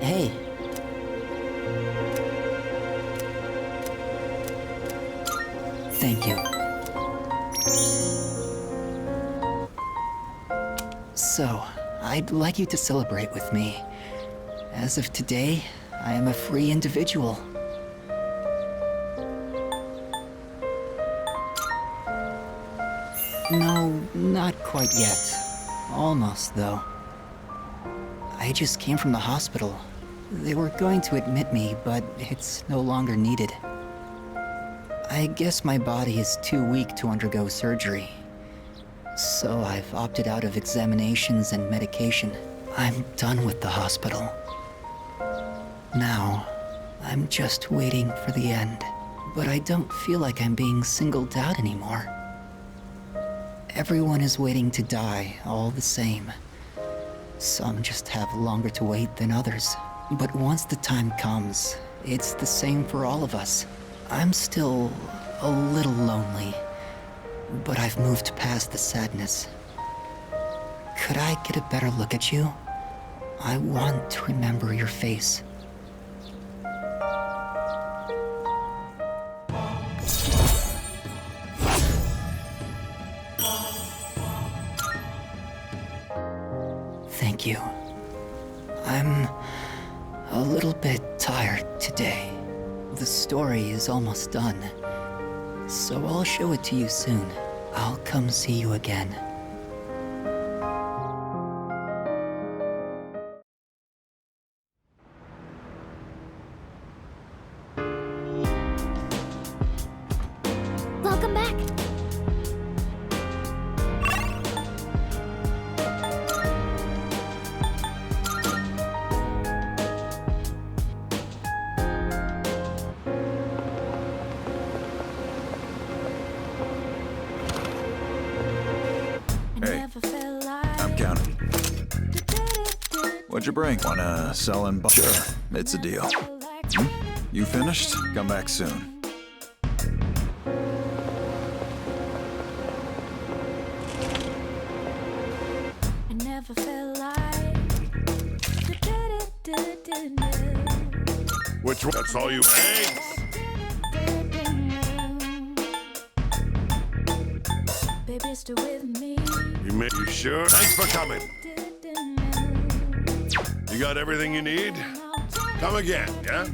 Hey. Thank you. So, I'd like you to celebrate with me. As of today, I am a free individual. No, not quite yet. Almost, though. I just came from the hospital. They were going to admit me, but it's no longer needed. I guess my body is too weak to undergo surgery. So I've opted out of examinations and medication. I'm done with the hospital. Now, I'm just waiting for the end. But I don't feel like I'm being singled out anymore. Everyone is waiting to die all the same. Some just have longer to wait than others. But once the time comes, it's the same for all of us. I'm still a little lonely, but I've moved past the sadness. Could I get a better look at you? I want to remember your face. Thank you. I'm a little bit tired today. The story is almost done, so I'll show it to you soon. I'll come see you again. Welcome back. Hey, I'm counting. What'd you bring? Wanna sell and buy? Sure, it's a deal. You finished? Come back soon. I never felt like Which one? That's all you. Hey! Baby, stay with me. You sure? Thanks for coming. You got everything you need? Come again, yeah?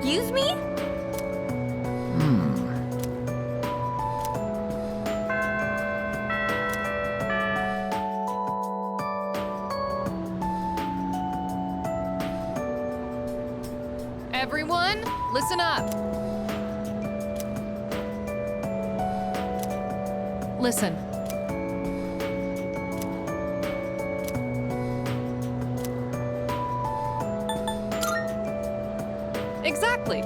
Excuse me? Everyone, listen up. Listen. Exactly.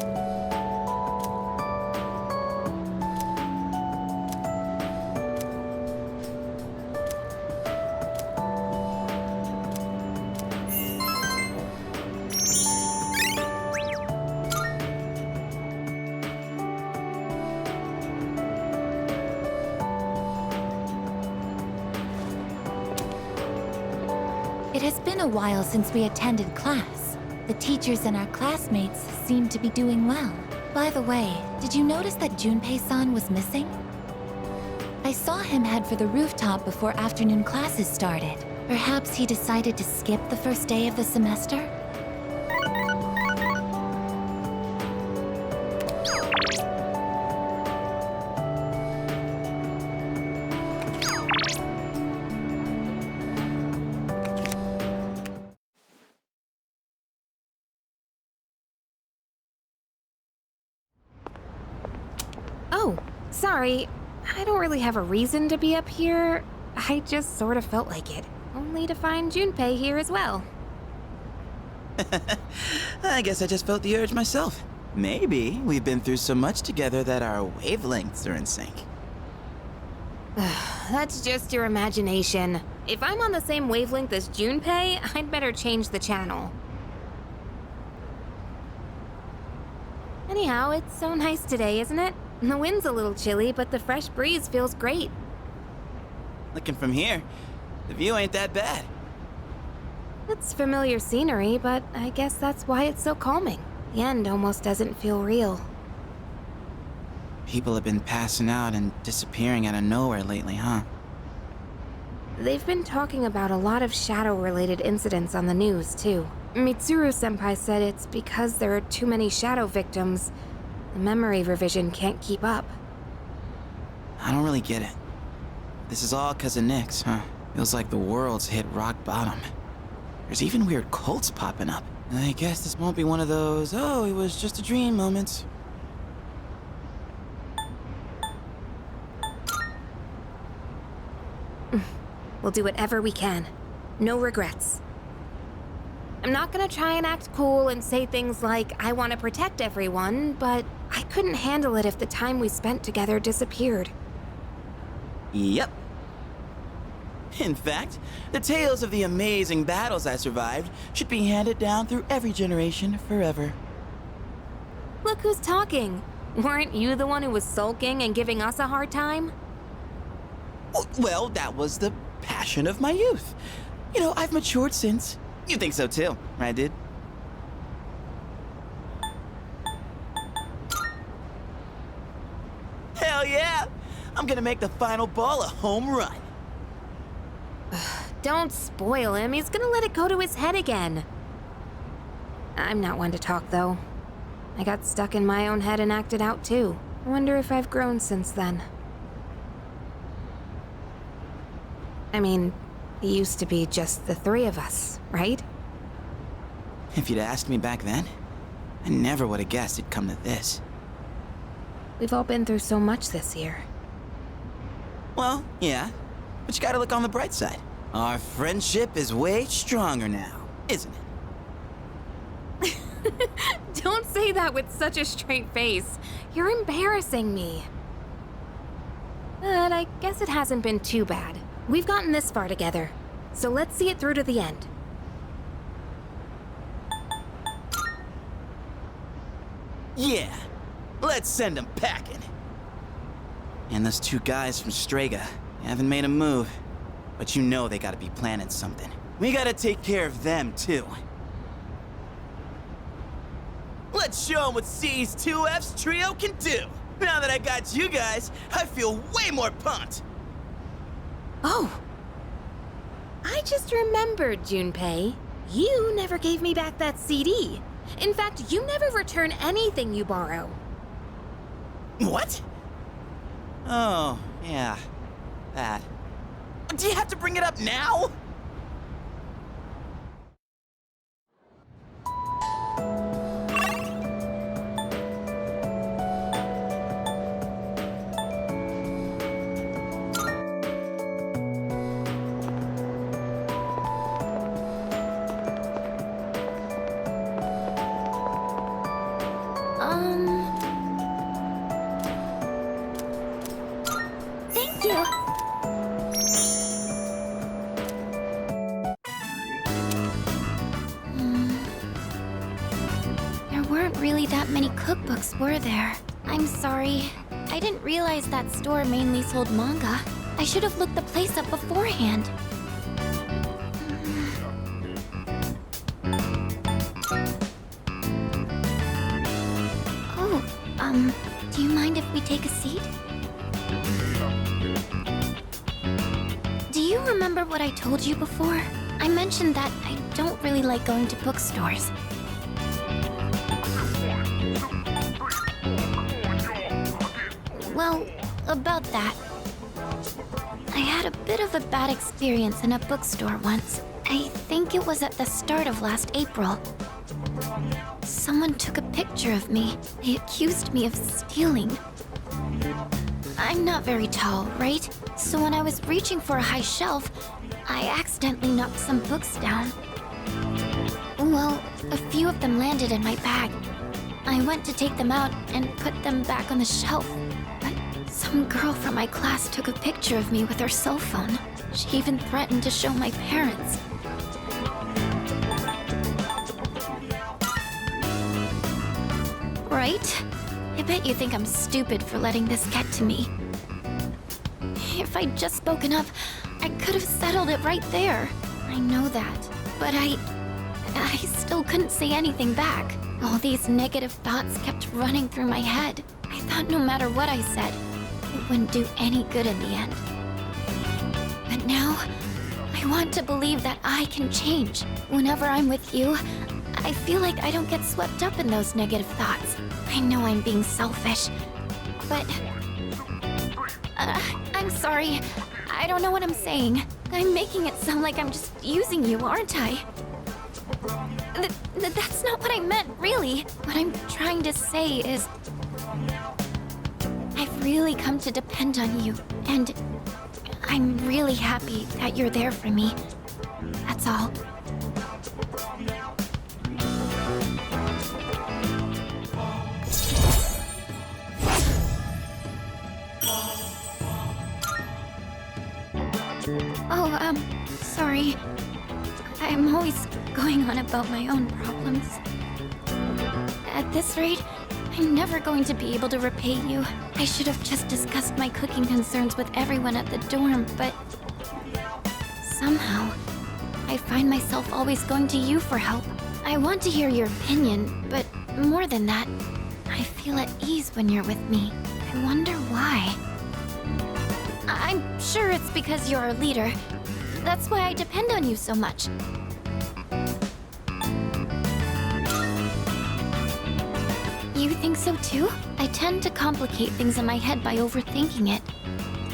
It has been a while since we attended class. The teachers and our classmates seem to be doing well. By the way, did you notice that Junpei-san was missing? I saw him head for the rooftop before afternoon classes started. Perhaps he decided to skip the first day of the semester? Oh, sorry. I don't really have a reason to be up here. I just sort of felt like it. Only to find Junpei here as well. I guess I just felt the urge myself. Maybe we've been through so much together that our wavelengths are in sync. That's just your imagination. If I'm on the same wavelength as Junpei, I'd better change the channel. Anyhow, it's so nice today, isn't it? The wind's a little chilly, but the fresh breeze feels great. Looking from here, the view ain't that bad. It's familiar scenery, but I guess that's why it's so calming. The end almost doesn't feel real. People have been passing out and disappearing out of nowhere lately, huh? They've been talking about a lot of shadow-related incidents on the news, too. Mitsuru-senpai said it's because there are too many shadow victims. The memory revision can't keep up. I don't really get it. This is all 'cause of Nyx, huh? Feels like the world's hit rock bottom. There's even weird cults popping up. I guess this won't be one of those, oh, it was just a dream moments. We'll do whatever we can. No regrets. I'm not gonna try and act cool and say things like, I want to protect everyone, but I couldn't handle it if the time we spent together disappeared. Yep. In fact, the tales of the amazing battles I survived should be handed down through every generation forever. Look who's talking. Weren't you the one who was sulking and giving us a hard time? Well, that was the passion of my youth. You know, I've matured since. You think so too, right, dude? Hell yeah! I'm gonna make the final ball a home run. Don't spoil him. He's gonna let it go to his head again. I'm not one to talk, though. I got stuck in my own head and acted out, too. I wonder if I've grown since then. I mean, it used to be just the three of us, right? If you'd asked me back then, I never would have guessed it'd come to this. We've all been through so much this year. Well, yeah, but you gotta look on the bright side. Our friendship is way stronger now, isn't it? Don't say that with such a straight face. You're embarrassing me. But I guess it hasn't been too bad. We've gotten this far together, so let's see it through to the end. Yeah, let's send them packing. And those two guys from Strega haven't made a move, but you know they gotta be planning something. We gotta take care of them, too. Let's show them what C's2F's trio can do. Now that I got you guys, I feel way more pumped. Oh. I just remembered, Junpei. You never gave me back that CD. In fact, you never return anything you borrow. What? Oh, yeah. That. Do you have to bring it up now? Thank you. There weren't really that many cookbooks, were there? I'm sorry. I didn't realize that store mainly sold manga. I should have looked the place up beforehand. Oh, do you mind if we take a seat? Do you remember what I told you before? I mentioned that I don't really like going to bookstores. Well, about that. I had a bit of a bad experience in a bookstore once. I think it was at the start of last April. Someone took a picture of me. They accused me of stealing. I'm not very tall, right? So when I was reaching for a high shelf, I accidentally knocked some books down. Well, a few of them landed in my bag. I went to take them out and put them back on the shelf. But some girl from my class took a picture of me with her cell phone. She even threatened to show my parents. Right? I bet you think I'm stupid for letting this get to me. If I'd just spoken up, I could have settled it right there. I know that. But I still couldn't say anything back. All these negative thoughts kept running through my head. I thought no matter what I said, it wouldn't do any good in the end. But now, I want to believe that I can change. Whenever I'm with you, I feel like I don't get swept up in those negative thoughts. I know I'm being selfish, but... I'm sorry. I don't know what I'm saying. I'm making it sound like I'm just using you, aren't I? That's not what I meant, really. What I'm trying to say is... I've really come to depend on you, and I'm really happy that you're there for me. That's all. Oh, sorry. I'm always going on about my own problems. At this rate, I'm never going to be able to repay you. I should have just discussed my cooking concerns with everyone at the dorm, but... somehow, I find myself always going to you for help. I want to hear your opinion, but more than that, I feel at ease when you're with me. I wonder why. I'm sure it's because you're our leader. That's why I depend on you so much. You think so too? I tend to complicate things in my head by overthinking it.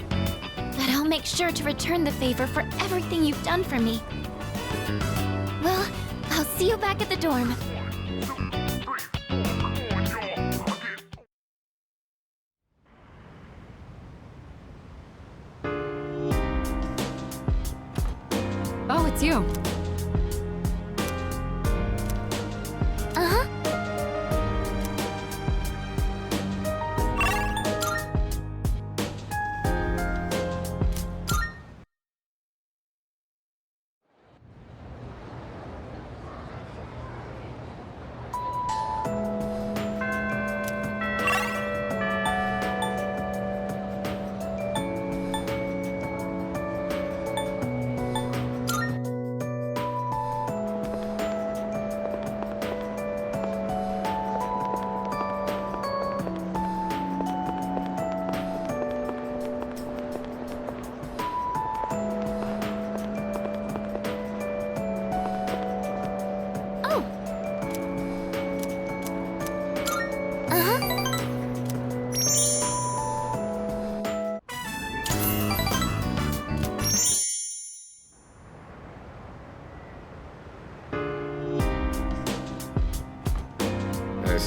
But I'll make sure to return the favor for everything you've done for me. Well, I'll see you back at the dorm. Oh, it's you. Uh-huh.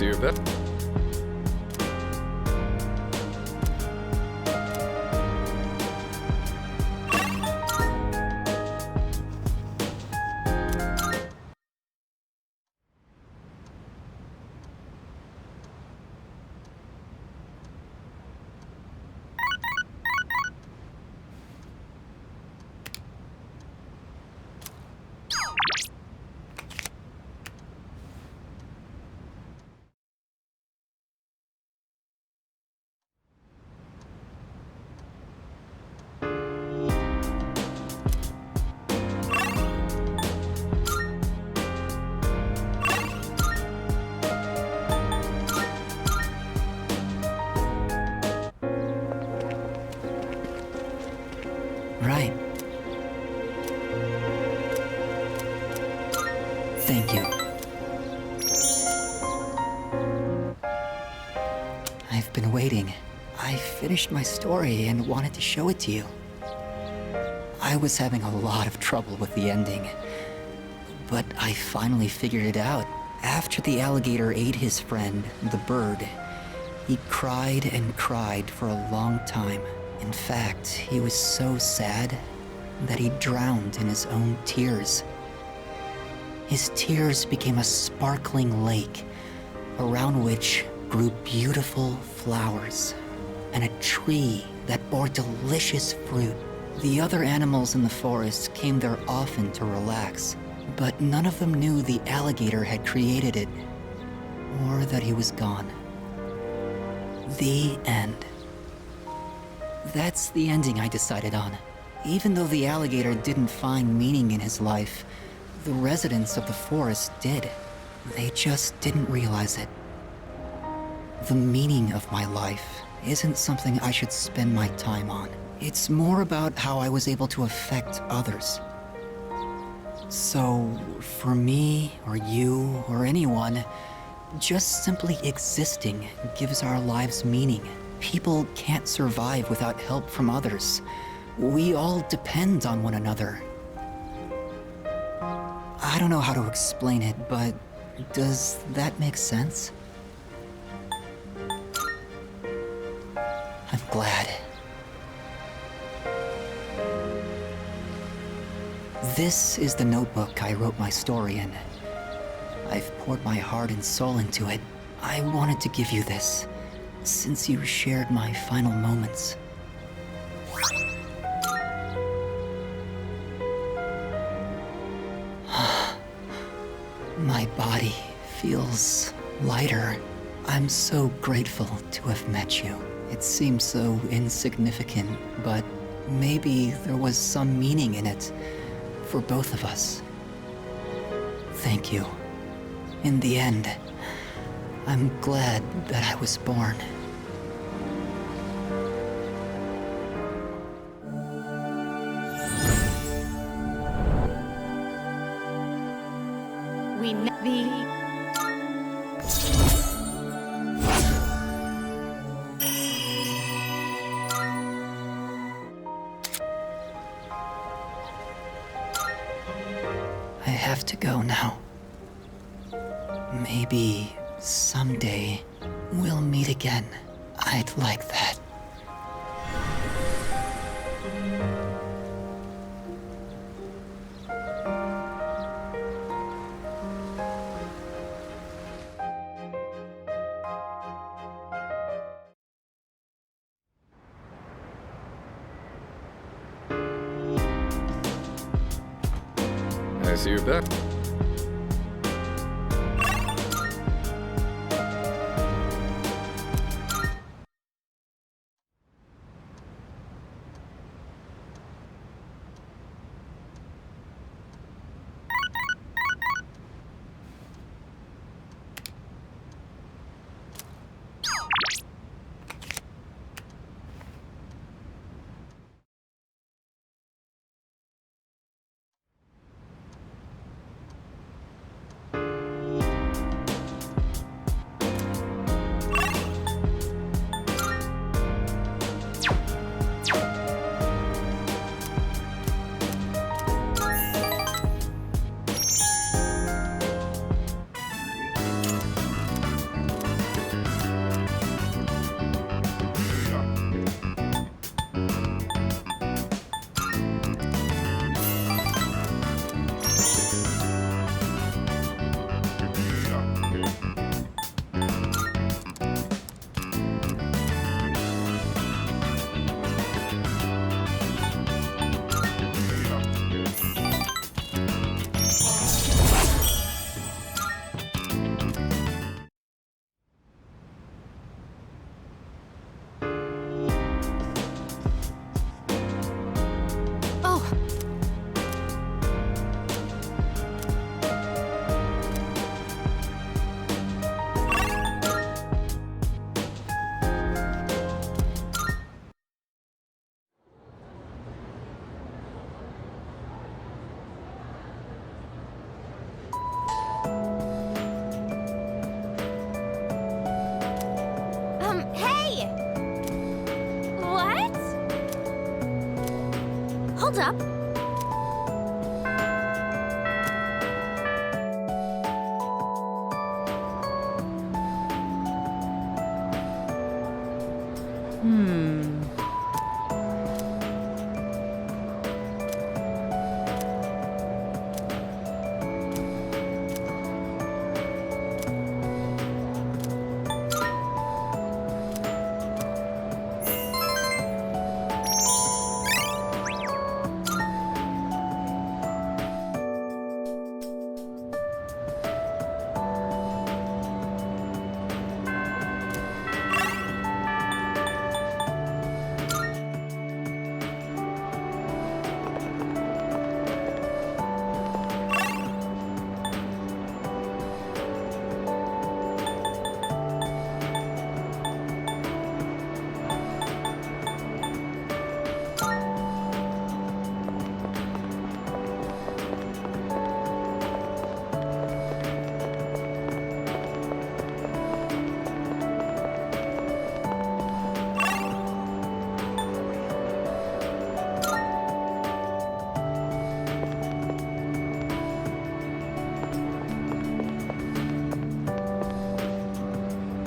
see your bet. Right. Thank you. I've been waiting. I finished my story and wanted to show it to you. I was having a lot of trouble with the ending, but I finally figured it out. After the alligator ate his friend, the bird, he cried and cried for a long time. In fact, he was so sad that he drowned in his own tears. His tears became a sparkling lake, around which grew beautiful flowers, and a tree that bore delicious fruit. The other animals in the forest came there often to relax, but none of them knew the alligator had created it, or that he was gone. The end. That's the ending I decided on. Even though the alligator didn't find meaning in his life, the residents of the forest did. They just didn't realize it. The meaning of my life isn't something I should spend my time on. It's more about how I was able to affect others. So, for me, or you, or anyone, just simply existing gives our lives meaning. People can't survive without help from others. We all depend on one another. I don't know how to explain it, but does that make sense? I'm glad. This is the notebook I wrote my story in. I've poured my heart and soul into it. I wanted to give you this, since you shared my final moments. My body feels lighter. I'm so grateful to have met you. It seems so insignificant, but maybe there was some meaning in it for both of us. Thank you. In the end, I'm glad that I was born. I have to go now. Maybe someday we'll meet again. I'd like that. I see you're back. Hold up.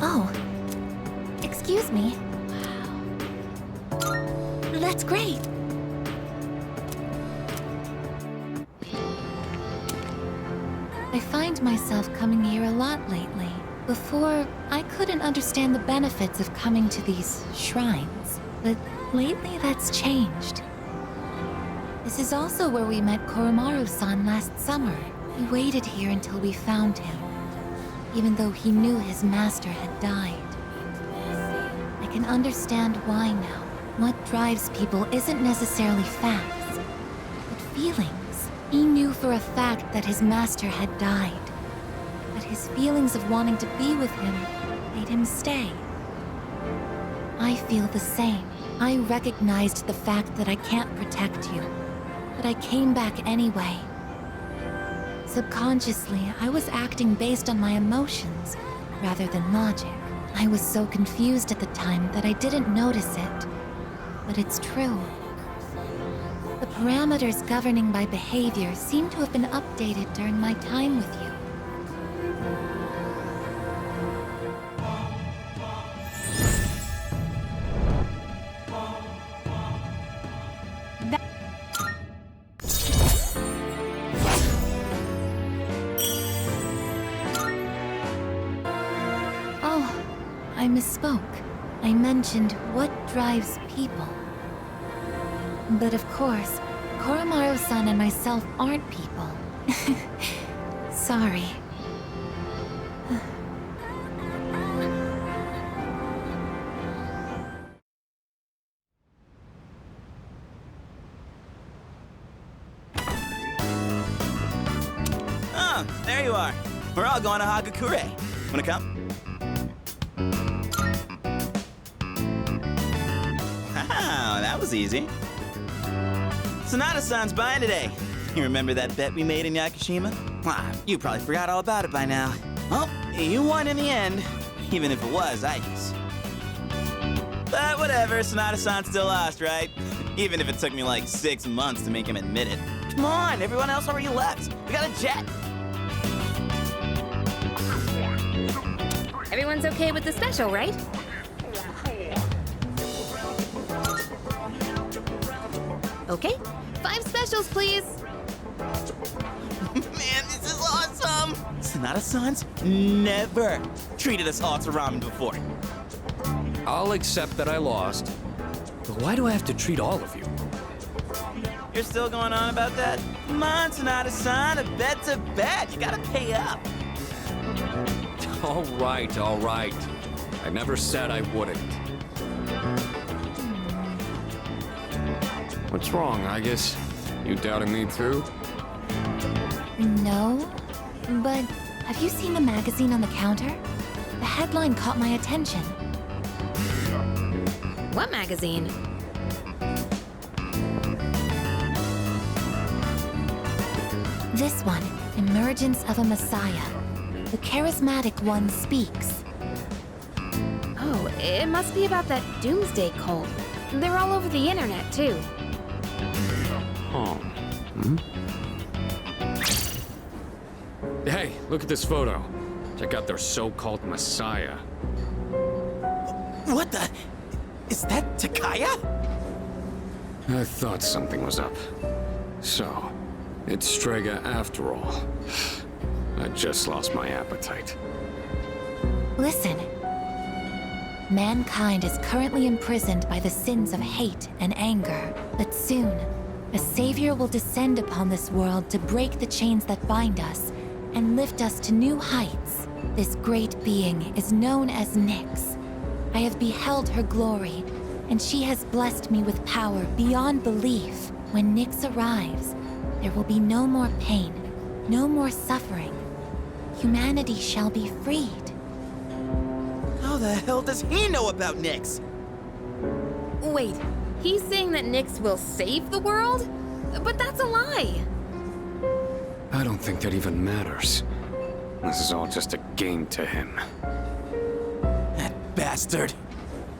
Oh. Excuse me. That's great. I find myself coming here a lot lately. Before, I couldn't understand the benefits of coming to these shrines, but lately that's changed. This is also where we met Koromaru-san last summer. We waited here until we found him, even though he knew his master had died. I can understand why now. What drives people isn't necessarily facts, but feelings. He knew for a fact that his master had died, but his feelings of wanting to be with him made him stay. I feel the same. I recognized the fact that I can't protect you, but I came back anyway. Subconsciously, I was acting based on my emotions rather than logic. I was so confused at the time that I didn't notice it, but it's true. The parameters governing my behavior seem to have been updated during my time with you. Oh, I misspoke. I mentioned what drives people. But of course, Koromaru-san and myself aren't people. Sorry. Oh, there you are. We're all going to Hagakure. Wanna come? Wow, that was easy. Sonata-san's buying today. You remember that bet we made in Yakushima? Ah, you probably forgot all about it by now. Well, you won in the end, even if it was ice. But whatever, Sonata-san still lost, right? Even if it took me like 6 months to make him admit it. Come on, everyone else already left. We got a jet. Everyone's okay with the special, right? Okay, 5 specials, please. Man, this is awesome! Sonata-san's never treated us all to ramen before. I'll accept that I lost. But why do I have to treat all of you? You're still going on about that? Come on, Sonata-san, a bet's a bet. You gotta pay up. All right, all right. I never said I wouldn't. What's wrong, Agus? You doubting me too? No, but have you seen the magazine on the counter? The headline caught my attention. What magazine? This one, Emergence of a Messiah. The charismatic one speaks. Oh, it must be about that doomsday cult. They're all over the internet, too. calm. Hmm? Hey, look at this photo. Check out their so-called messiah. What the? Is that Takaya? I thought something was up. So, it's Strega after all. I just lost my appetite. Listen. Mankind is currently imprisoned by the sins of hate and anger. But soon, a savior will descend upon this world to break the chains that bind us and lift us to new heights. This great being is known as Nyx. I have beheld her glory, and she has blessed me with power beyond belief. When Nyx arrives, there will be no more pain, no more suffering. Humanity shall be freed. How the hell does he know about Nyx? Wait, he's saying that Nyx will save the world? But that's a lie. I don't think that even matters. This is all just a game to him. That bastard.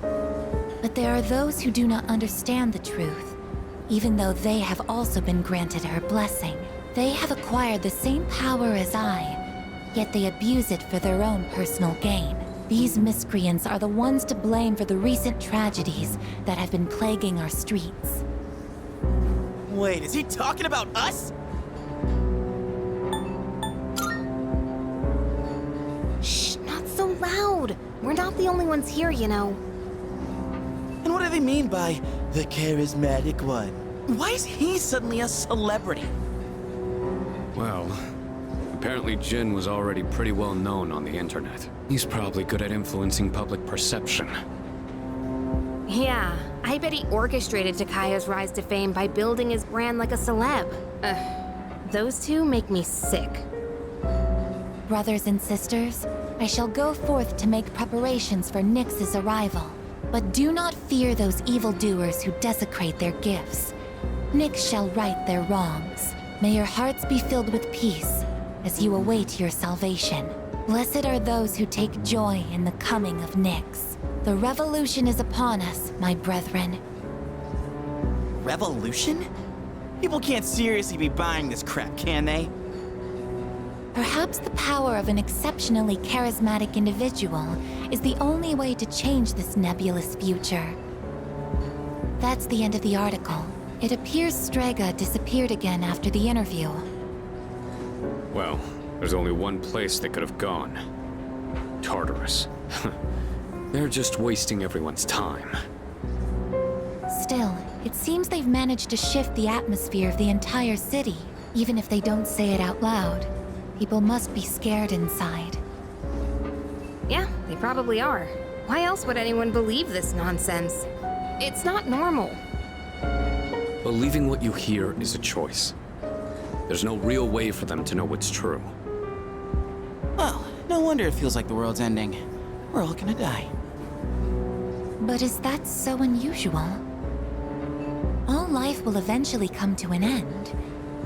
But there are those who do not understand the truth, even though they have also been granted her blessing. They have acquired the same power as I, yet they abuse it for their own personal gain. These miscreants are the ones to blame for the recent tragedies that have been plaguing our streets. Wait, is he talking about us? Shh, not so loud. We're not the only ones here, you know. And what do they mean by the charismatic one? Why is he suddenly a celebrity? Well, apparently Jin was already pretty well known on the internet. He's probably good at influencing public perception. Yeah, I bet he orchestrated Takaya's rise to fame by building his brand like a celeb. Those two make me sick. Brothers and sisters, I shall go forth to make preparations for Nyx's arrival. But do not fear those evildoers who desecrate their gifts. Nyx shall right their wrongs. May your hearts be filled with peace as you await your salvation. Blessed are those who take joy in the coming of Nyx. The revolution is upon us, my brethren. Revolution? People can't seriously be buying this crap, can they? Perhaps the power of an exceptionally charismatic individual is the only way to change this nebulous future. That's the end of the article. It appears Strega disappeared again after the interview. Well, there's only one place they could have gone. Tartarus. They're just wasting everyone's time. Still, it seems they've managed to shift the atmosphere of the entire city. Even if they don't say it out loud, people must be scared inside. Yeah, they probably are. Why else would anyone believe this nonsense? It's not normal. Believing what you hear is a choice. There's no real way for them to know what's true. Well, no wonder it feels like the world's ending. We're all gonna die. But is that so unusual? All life will eventually come to an end.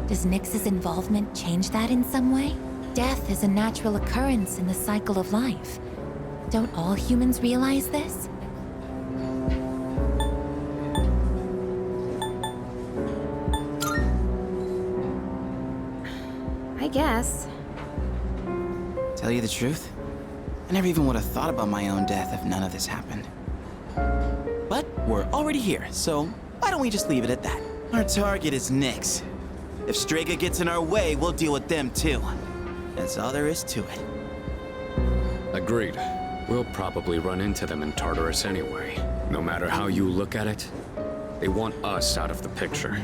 Does Nyx's involvement change that in some way? Death is a natural occurrence in the cycle of life. Don't all humans realize this? I guess. Tell you the truth, I never even would have thought about my own death if none of this happened. But we're already here, so why don't we just leave it at that? Our target is Nyx. If Strega gets in our way, we'll deal with them too. That's all there is to it. Agreed. We'll probably run into them in Tartarus anyway. No matter how you look at it, they want us out of the picture.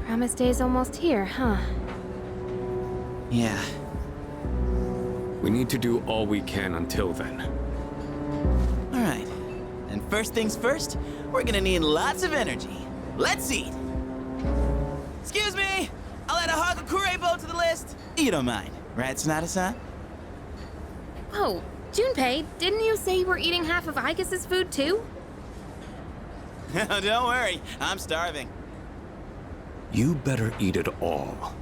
Promise Day's almost here, huh? Yeah. We need to do all we can until then. All right. And first things first, we're gonna need lots of energy. Let's eat. Excuse me! I'll add a Hagakure bow to the list. You don't mind, right, Sonata-san? Oh, Junpei, didn't you say you were eating half of Aigis' food too? Don't worry, I'm starving. You better eat it all.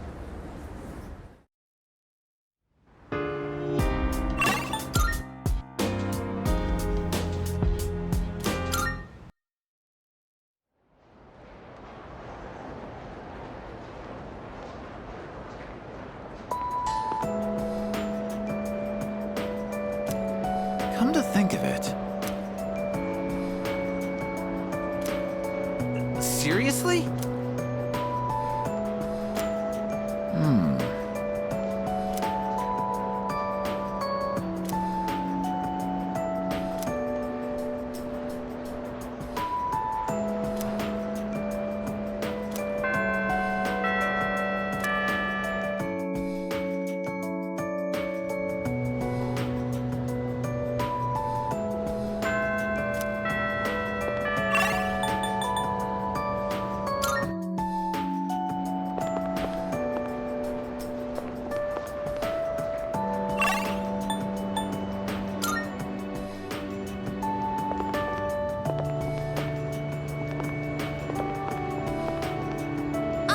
Seriously?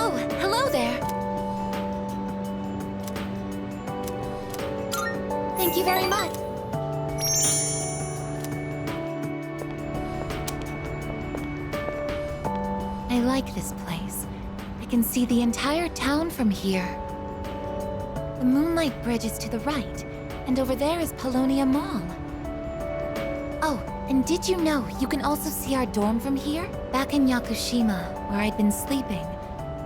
Oh, hello there. Thank you very much. I like this place. I can see the entire town from here. The Moonlight Bridge is to the right, and over there is Polonia Mall. Oh, and did you know you can also see our dorm from here? Back in Yakushima, where I'd been sleeping,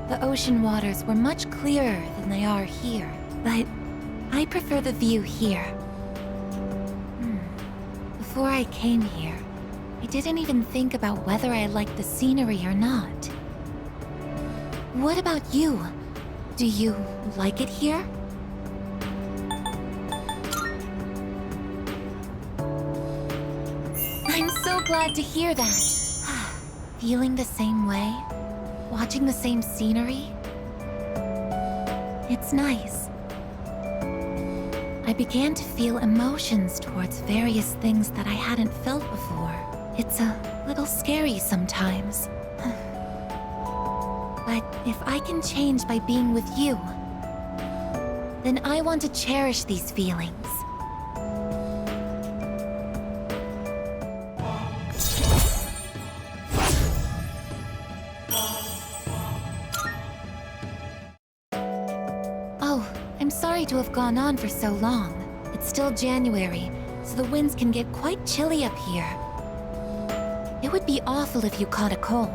the ocean waters were much clearer than they are here. But I prefer the view here. Before I came here, I didn't even think about whether I liked the scenery or not. What about you? Do you like it here? I'm so glad to hear that. Feeling the same way? Watching the same scenery? It's nice. I began to feel emotions towards various things that I hadn't felt before. It's a little scary sometimes. But if I can change by being with you, then I want to cherish these feelings. Oh, I'm sorry to have gone on for so long. It's still January, so the winds can get quite chilly up here. It would be awful if you caught a cold.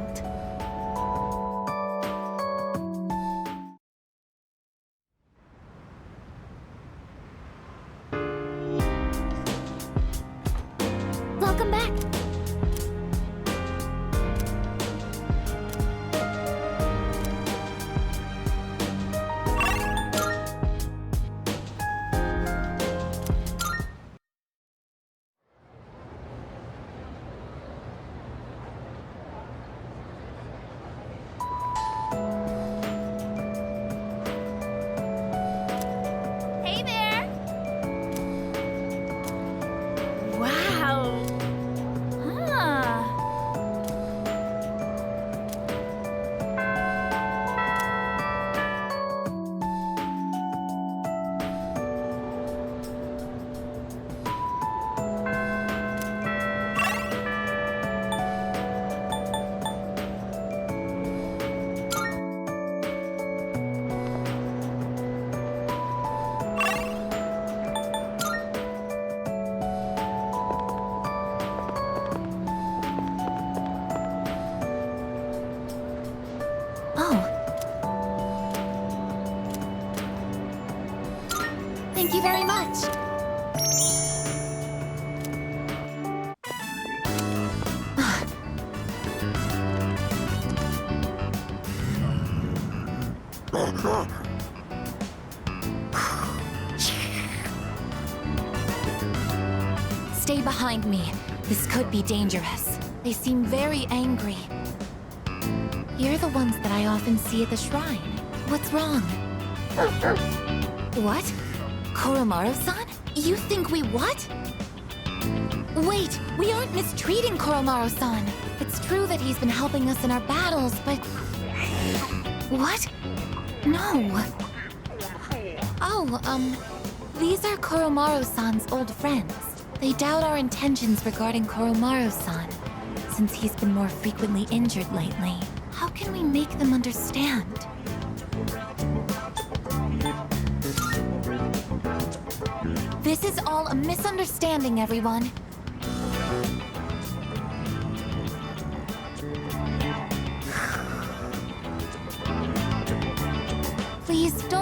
Welcome back. Hey there. Wow. Oh. Thank you very much. Stay behind me. This could be dangerous. They seem very angry. You're the ones that I often see at the shrine. What's wrong? What? Koromaru-san? You think we what? Wait, we aren't mistreating Koromaru-san. It's true that he's been helping us in our battles, but... What? No. Oh, these are Koromaru-san's old friends. They doubt our intentions regarding Koromaru-san, since he's been more frequently injured lately. How can we make them understand? This is all a misunderstanding, everyone.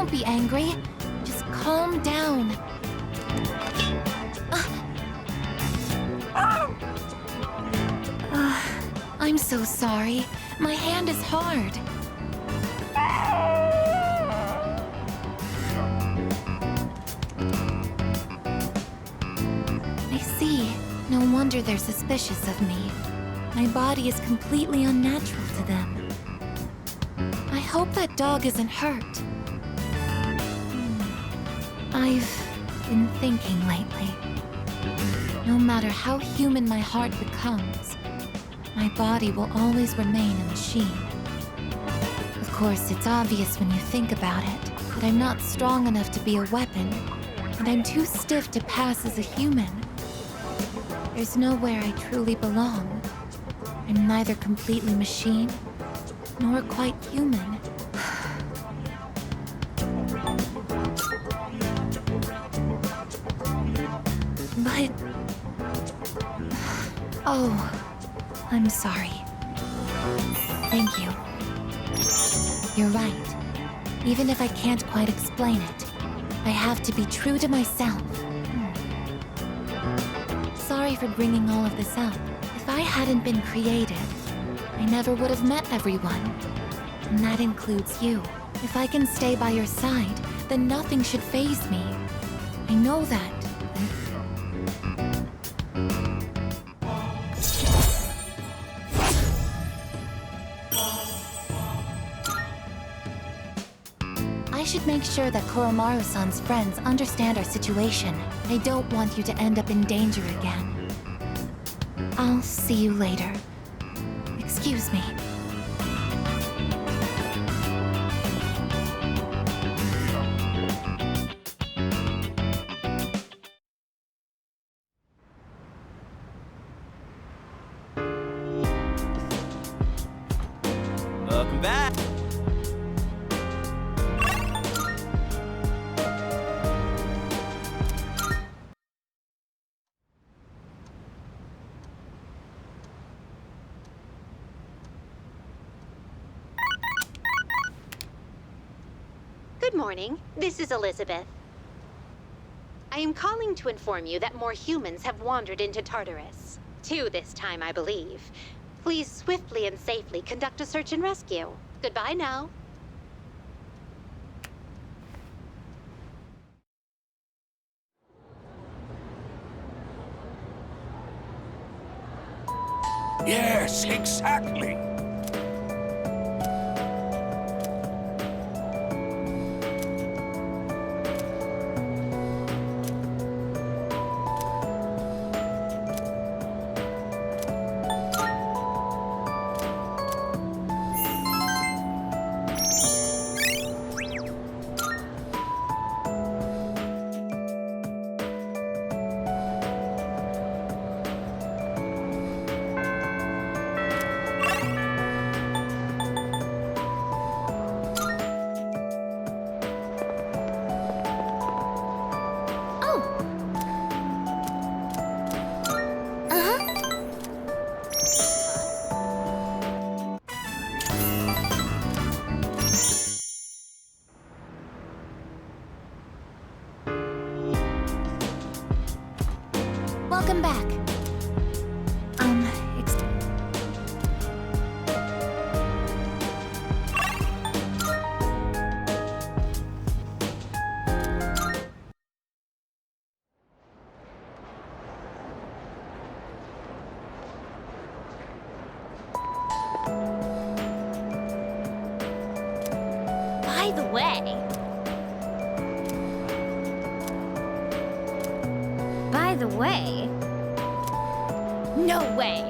Don't be angry. Just calm down. I'm so sorry. My hand is hard. I see. No wonder they're suspicious of me. My body is completely unnatural to them. I hope that dog isn't hurt. I've been thinking lately. No matter how human my heart becomes, my body will always remain a machine. Of course, it's obvious when you think about it that I'm not strong enough to be a weapon, and I'm too stiff to pass as a human. There's nowhere I truly belong. I'm neither completely machine, nor quite human. But... Oh, I'm sorry. Thank you. You're right. Even if I can't quite explain it, I have to be true to myself. Sorry for bringing all of this up. If I hadn't been created, I never would have met everyone. And that includes you. If I can stay by your side, then nothing should faze me. I know that. I should make sure that Koromaru-san's friends understand our situation. I don't want you to end up in danger again. I'll see you later. Excuse me. Welcome back. Good morning. This is Elizabeth. I am calling to inform you that more humans have wandered into Tartarus. 2 this time, I believe. Please swiftly and safely conduct a search and rescue. Goodbye now. Yes, exactly. Welcome back. By the way... By the way, No way!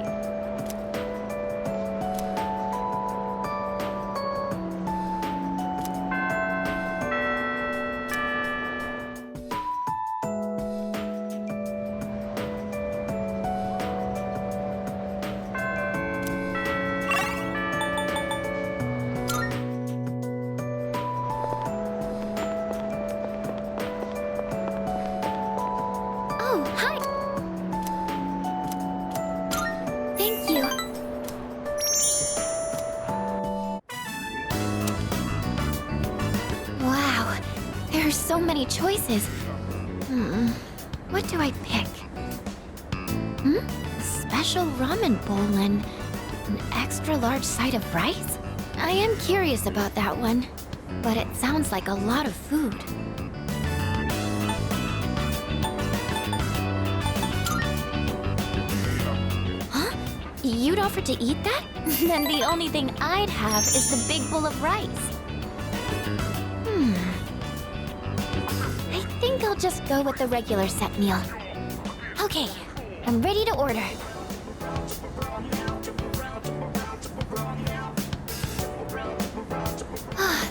Oh, hi! so many choices. What do I pick? A special ramen bowl and an extra large side of rice? I am curious about that one, but it sounds like a lot of food. Huh? You'd offer to eat that? Then the only thing I'd have is the big bowl of rice. I think I'll just go with the regular set meal. Okay, I'm ready to order.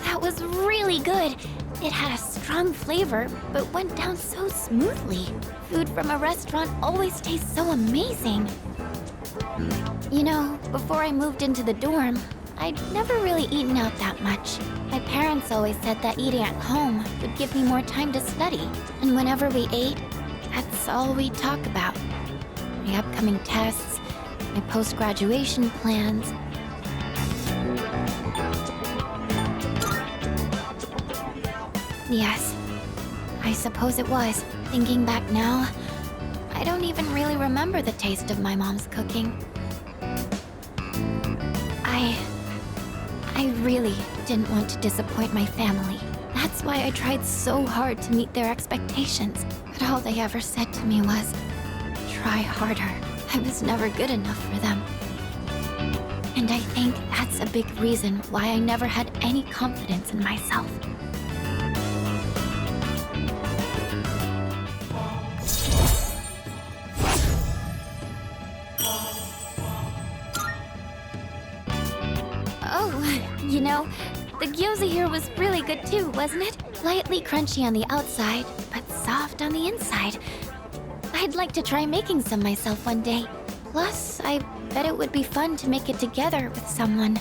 That was really good. It had a strong flavor, but went down so smoothly. Food from a restaurant always tastes so amazing. You know, before I moved into the dorm, I'd never really eaten out that much. My parents always said that eating at home would give me more time to study. And whenever we ate, that's all we'd talk about. My upcoming tests, my post-graduation plans. Yes, I suppose it was. Thinking back now, I don't even really remember the taste of my mom's cooking. I really didn't want to disappoint my family. That's why I tried so hard to meet their expectations. But all they ever said to me was, try harder. I was never good enough for them. And I think that's a big reason why I never had any confidence in myself. You know, the gyoza here was really good too, wasn't it? Lightly crunchy on the outside, but soft on the inside. I'd like to try making some myself one day. Plus, I bet it would be fun to make it together with someone.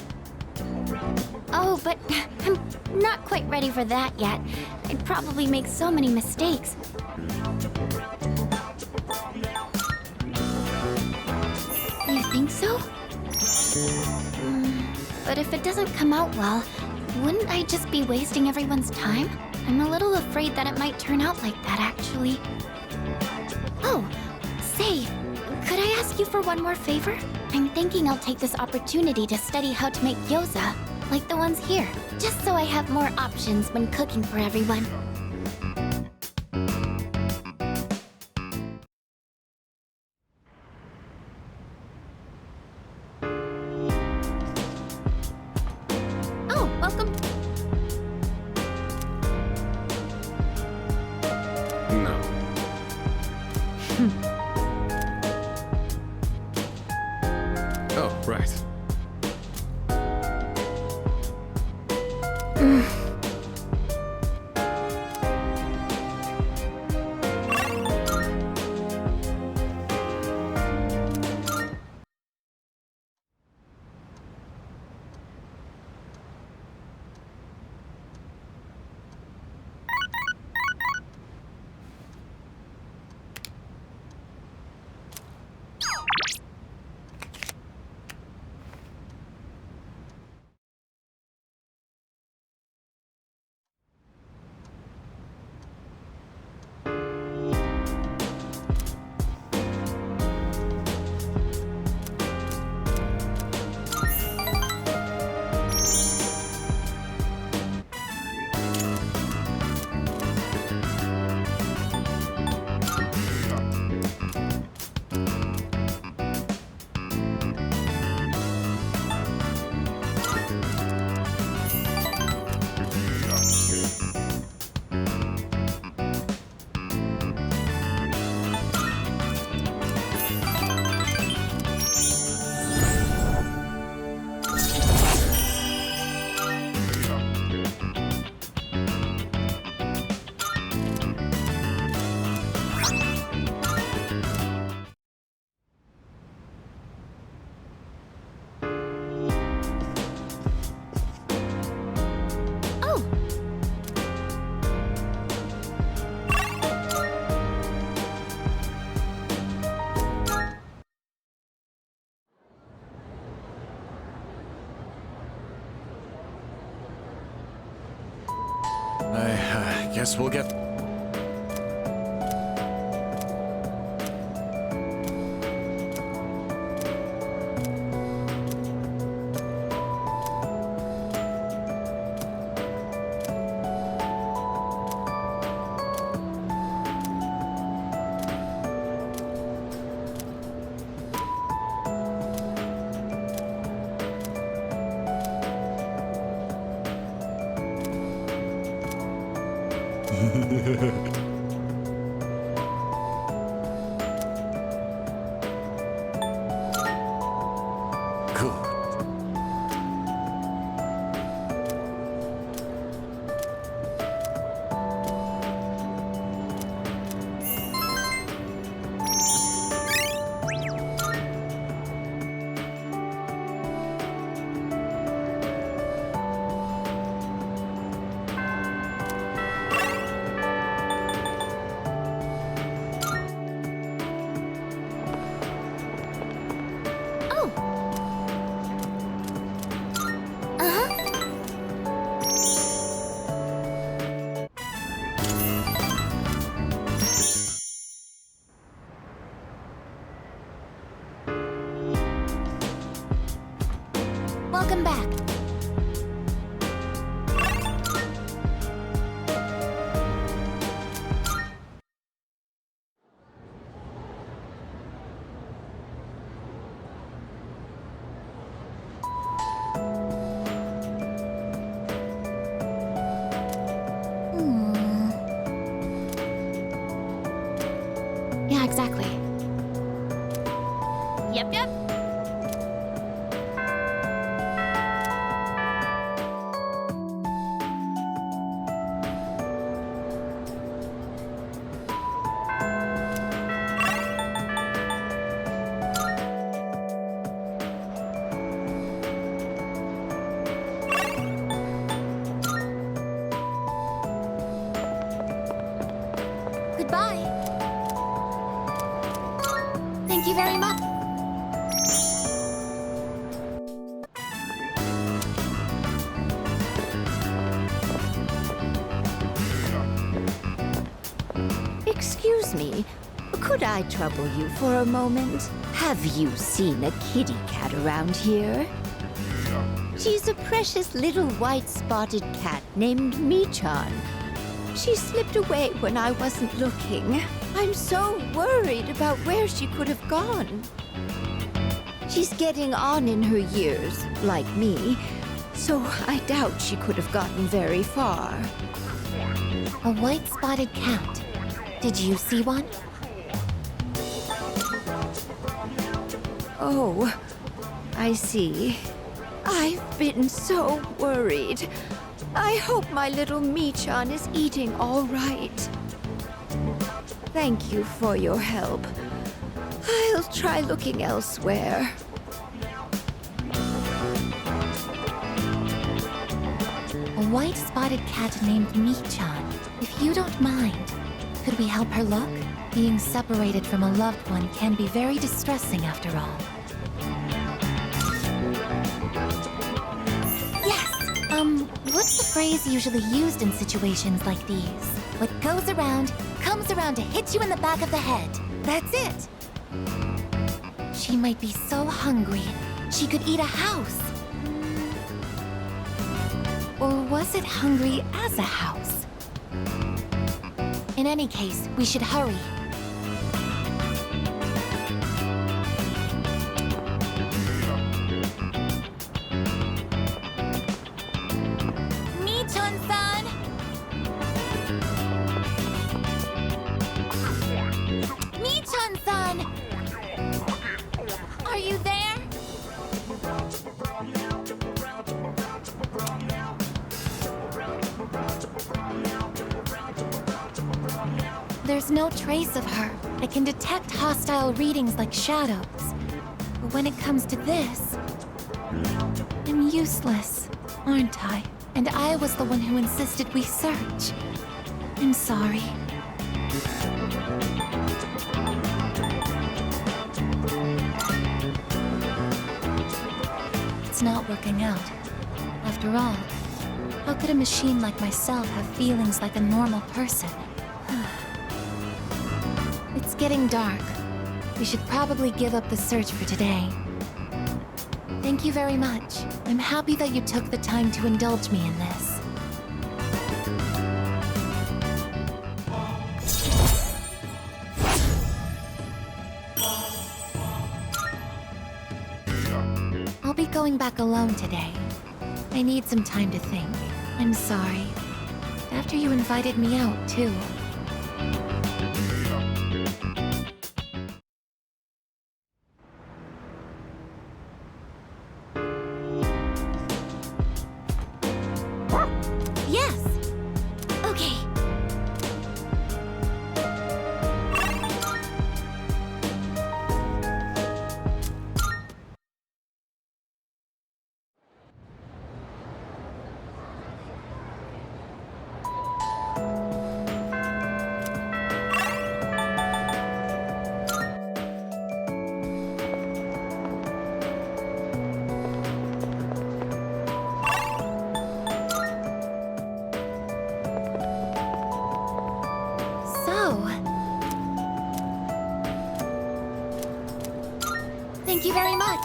Oh, but I'm not quite ready for that yet. I'd probably make so many mistakes. You think so? But if it doesn't come out well, wouldn't I just be wasting everyone's time? I'm a little afraid that it might turn out like that, actually. Oh, say, could I ask you for one more favor? I'm thinking I'll take this opportunity to study how to make gyoza, like the ones here, just so I have more options when cooking for everyone. Welcome. No. Oh, right. Guess we'll get... Good. Welcome back. Yeah, exactly. Yep, yep. Goodbye. Thank you very much. Excuse me, could I trouble you for a moment? Have you seen a kitty cat around here? She's a precious little white spotted cat named Michan. She slipped away when I wasn't looking. I'm so worried about where she could have gone. She's getting on in her years, like me, so I doubt she could have gotten very far. A white spotted cat. Did you see one? Oh, I see. I've been so worried. I hope my little Michan is eating all right. Thank you for your help. I'll try looking elsewhere. A white spotted cat named Michan. If you don't mind, could we help her look? Being separated from a loved one can be very distressing after all. Yes! What's the phrase usually used in situations like these? What goes around, comes around to hit you in the back of the head. That's it! She might be so hungry, she could eat a house. Or was it hungry as a house? In any case, we should hurry. Michan-san! Michan-san! Are you there? There's no trace of her. I can detect hostile readings like shadows. But when it comes to this, I'm useless, aren't I? And I was the one who insisted we search. I'm sorry. It's not working out. After all, How could a machine like myself have feelings like a normal person? It's getting dark. We should probably give up the search for today. Thank you very much. I'm happy that you took the time to indulge me in this. I'll be going back alone today. I need some time to think. I'm sorry. After you invited me out, too. Yes! Okay. Thank you very much.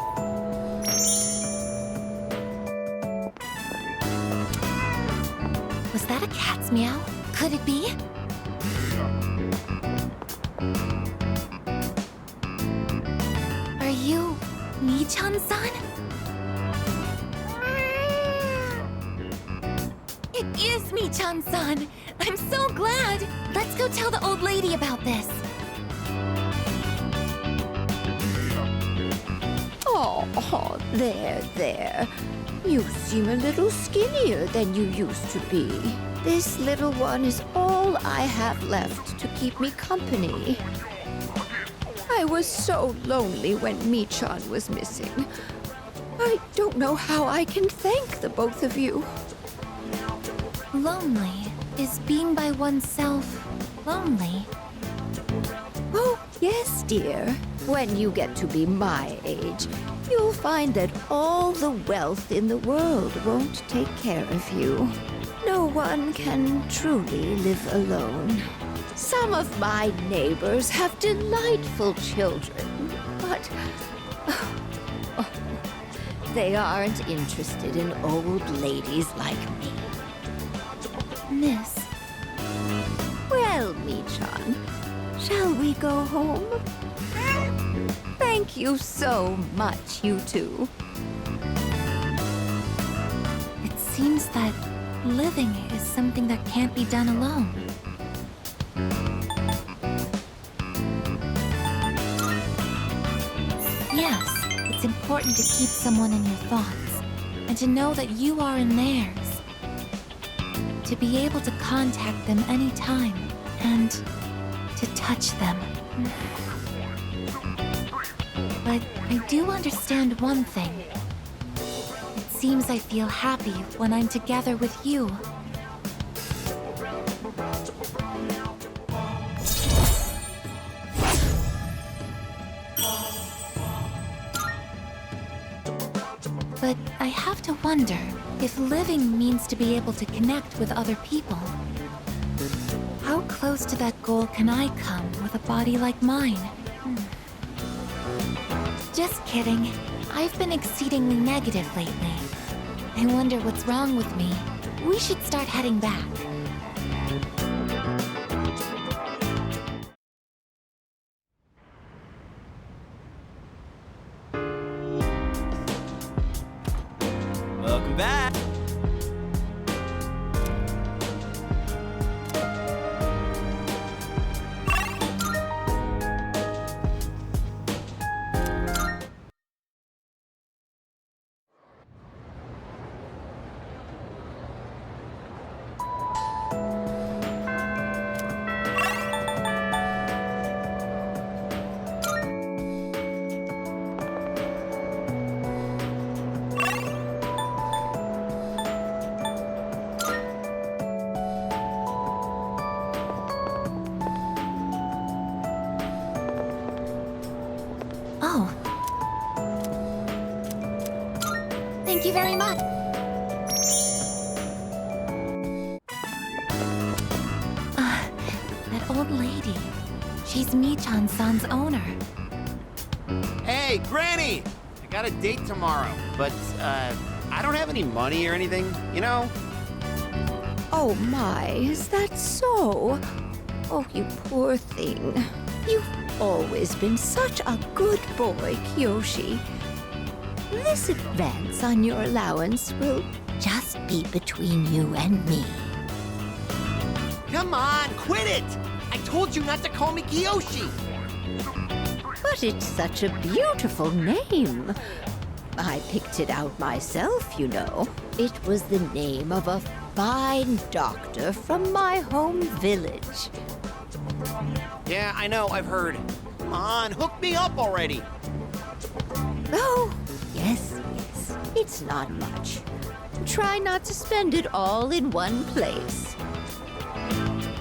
Was that a cat's meow? Could it be? Are you Mii-chan-san? It is Mii-chan-san! I'm so glad! Let's go tell the old lady about this. Oh, there. You seem a little skinnier than you used to be. This little one is all I have left to keep me company. I was so lonely when Mii-chan was missing. I don't know how I can thank the both of you. Lonely? Is being by oneself lonely? Oh, yes, dear. When you get to be my age, you'll find that all the wealth in the world won't take care of you. No one can truly live alone. Some of my neighbors have delightful children, but they aren't interested in old ladies like me. Miss. Well, Mii-chan, shall we go home? Thank you so much, you two. It seems that living is something that can't be done alone. Yes, it's important to keep someone in your thoughts, and to know that you are in theirs. To be able to contact them anytime, and to touch them. But I do understand one thing. It seems I feel happy when I'm together with you. But I have to wonder if living means to be able to connect with other people. How close to that goal can I come with a body like mine? Just kidding. I've been exceedingly negative lately. I wonder what's wrong with me. We should start heading back. Welcome back. Oh. Thank you very much. She's Michan-san's owner. Hey, Granny! I got a date tomorrow, but, I don't have any money or anything, you know? Oh my, is that so? Oh, you poor thing. You've always been such a good boy, Kyoshi. This advance on your allowance will just be between you and me. Come on, quit it! I told you not to call me Kiyoshi! But it's such a beautiful name. I picked it out myself, you know. It was the name of a fine doctor from my home village. Yeah, I know, I've heard. Come on, hook me up already! Oh, yes. It's not much. Try not to spend it all in one place.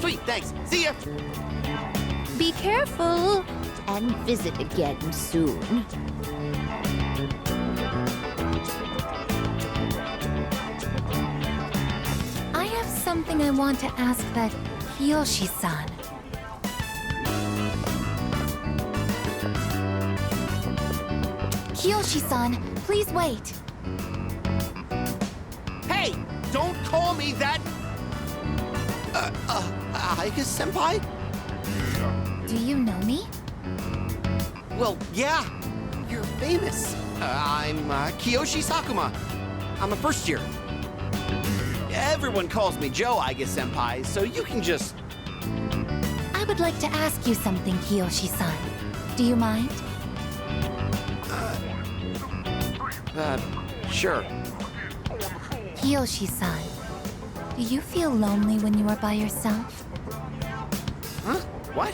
Sweet, thanks. See ya! Be careful, and visit again soon. I have something I want to ask that Kiyoshi-san. Kiyoshi-san, please wait. Hey! Don't call me that! Aika-senpai? Do you know me? Well, yeah. You're famous. I'm Kiyoshi Sakuma. I'm a first year. Everyone calls me Joe, Aika-senpai, so you can just... I would like to ask you something, Kiyoshi-san. Do you mind? Sure. Kiyoshi-san, do you feel lonely when you are by yourself? Huh? What?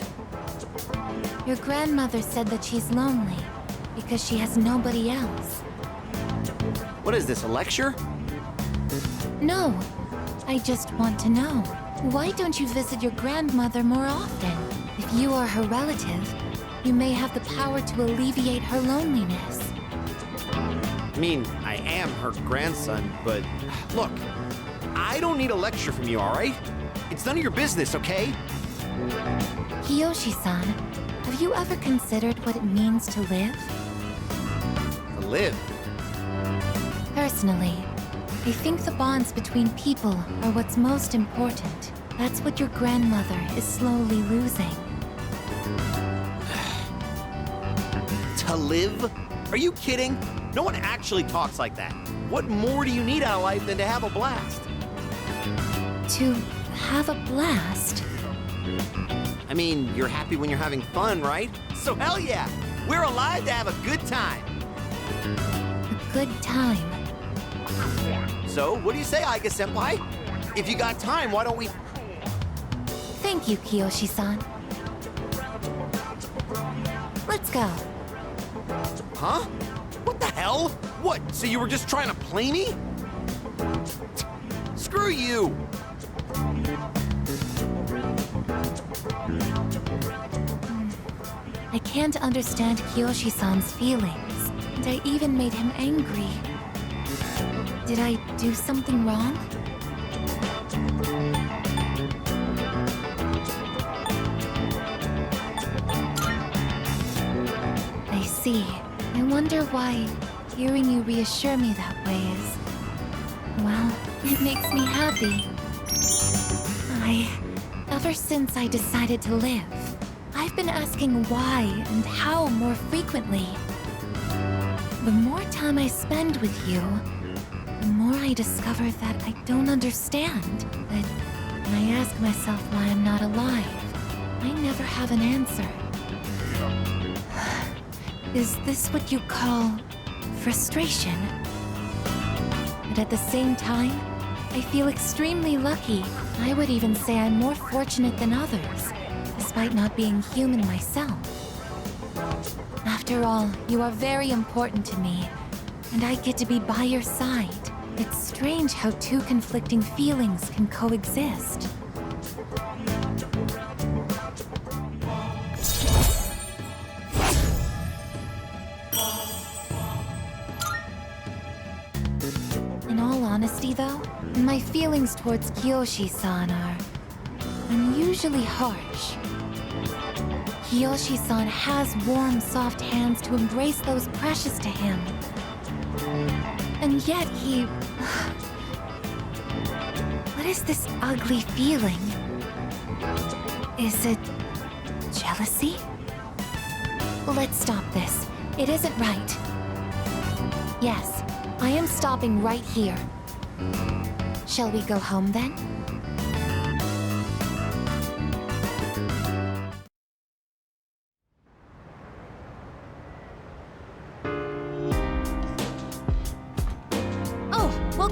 Your grandmother said that she's lonely because she has nobody else. What is this, a lecture? No, I just want to know. Why don't you visit your grandmother more often? If you are her relative, you may have the power to alleviate her loneliness. I mean, I am her grandson, but look, I don't need a lecture from you, all right? It's none of your business, okay? Kiyoshi-san, have you ever considered what it means to live? To live? Personally, I think the bonds between people are what's most important. That's what your grandmother is slowly losing. To live? Are you kidding? No one actually talks like that. What more do you need out of life than to have a blast? To have a blast? I mean, you're happy when you're having fun, right? So hell yeah! We're alive to have a good time! A good time? So, what do you say, Aika-senpai? If you got time, why don't we... Thank you, Kiyoshi-san. Let's go. Huh? What the hell? What, so you were just trying to play me? Screw you! I can't understand Kiyoshi-san's feelings, and I even made him angry. Did I do something wrong? I see. I wonder why hearing you reassure me that way is... well, it makes me happy. Ever since I decided to live, I've been asking why and how more frequently. The more time I spend with you, the more I discover that I don't understand. That when I ask myself why I'm not alive, I never have an answer. Is this what you call frustration? But at the same time, I feel extremely lucky. I would even say I'm more fortunate than others, despite not being human myself. After all, you are very important to me, and I get to be by your side. It's strange how two conflicting feelings can coexist. In all honesty, though, my feelings towards Kiyoshi-san are unusually harsh. Kiyoshi-san has warm, soft hands to embrace those precious to him. And yet he... What is this ugly feeling? Is it... jealousy? Let's stop this. It isn't right. Yes, I am stopping right here. Shall we go home then? Oh, well,